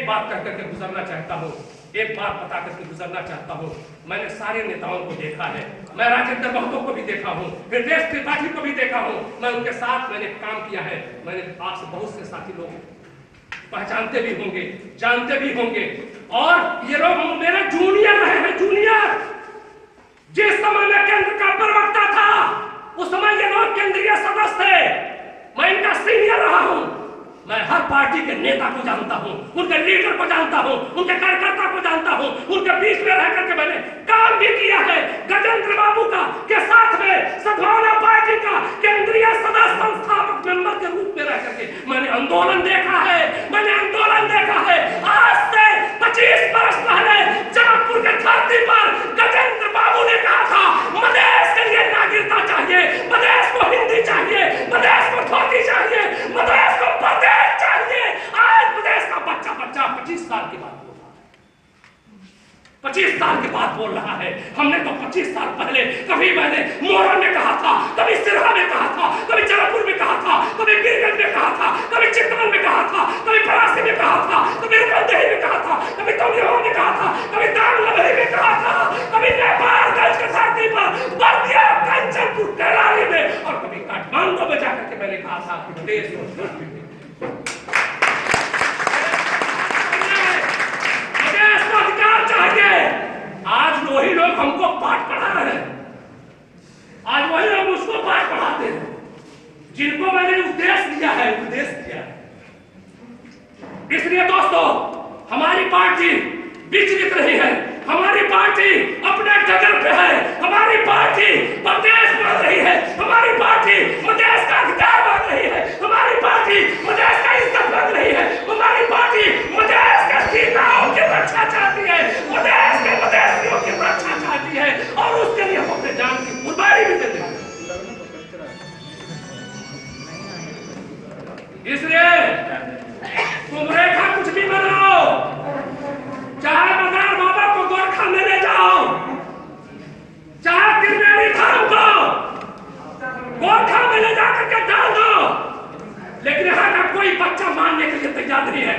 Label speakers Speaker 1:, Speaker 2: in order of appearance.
Speaker 1: एक बात कह करके गुजरना चाहता हूँ, एक बात बता करके गुजरना चाहता हूँ। मैंने सारे नेताओं को देखा है, मैं राजेंद्र महतो को भी देखा हूँ, हृदय त्रिपाठी को भी देखा हूँ, मैं उनके साथ मैंने काम किया है। मैंने आपसे बहुत से साथी लोग पहचानते भी होंगे, जानते भी होंगे, और ये लोग मेरे जूनियर रहे हैं, जूनियर। जिस समय मैं केंद्र का प्रवक्ता था उस समय ये लोग केंद्रीय सदस्य थे, मैं इनका सीनियर रहा हूं। मैं हर पार्टी के नेता को जानता हूं, उनके लीडर को जानता हूं, उनके कार्यकर्ता को जानता हूं, उनके बीच में रह करके मैंने काम भी किया है। गजेंद्र बाबू का के साथ में सद्भावना पार्टी का केंद्रीय सदस्य संस्थापक मेंबर के रूप में रह करके मैंने आंदोलन देखा है, मैंने आंदोलन देखा है। आज से 25 वर्ष पहले जनकपुर के धरती पर गजेंद्र बाबू ने कहा था मधेश के लिए नागरिकता चाहिए, मधेश को हिंदी चाहिए, मधेश को धोती चाहिए, मधेश को प्रदेश चाहिए। आज प्रदेश का बच्चा 25 साल के बाद बोल रहा है, 25 साल के बाद बोल रहा है। हमने तो 25 साल पहले कभी मैंने मोरन में कहा था, कभी सिरहा में कहा था, कभी जयपुर में कहा था, कभी बीरगंज में कहा था, कभी चित्तौड़ में कहा था, कभी परासी में कहा था, कभी रुकनदेही में कहा था, कभी तमिलनाडु में कहा था, कभी दामलबरी में कहा था, कभी नेपालगंज के धरती पर बर्दिया कंचनपुर कैलाली में, और कभी काठमांडू में जाकर के मैंने कहा था कि देश आज वही लोग हमको पाठ पढ़ा रहे हैं, आज वही लोग उसको पाठ पढ़ाते हैं जिनको मैंने उपदेश दिया है, उपदेश दिया है। इसलिए दोस्तों हमारी पार्टी विचलित नहीं है, हमारी पार्टी अपने जगह पे है, हमारी पार्टी प्रदेश बढ़ रही है, हमारी पार्टी मधेश का अधिकार बढ़ रही है, हमारी पार्टी मधेश का इज्जत बढ़ रही है, हमारी पार्टी मधेश के सीताओं की रक्षा चाहती है, मधेश के मधेशियों की रक्षा चाहती है, और उसके लिए हम अपने जान की कुर्बानी भी देते हैं। इसलिए तुम रेखा कुछ भी बनाओ, चाहे मदार बाबा को गोरखा में ले जाओ, चाहे त्रिवेणी धाम को गोरखा में ले जाकर के डाल दो, लेकिन यहाँ का कोई बच्चा मानने के लिए तैयार नहीं है।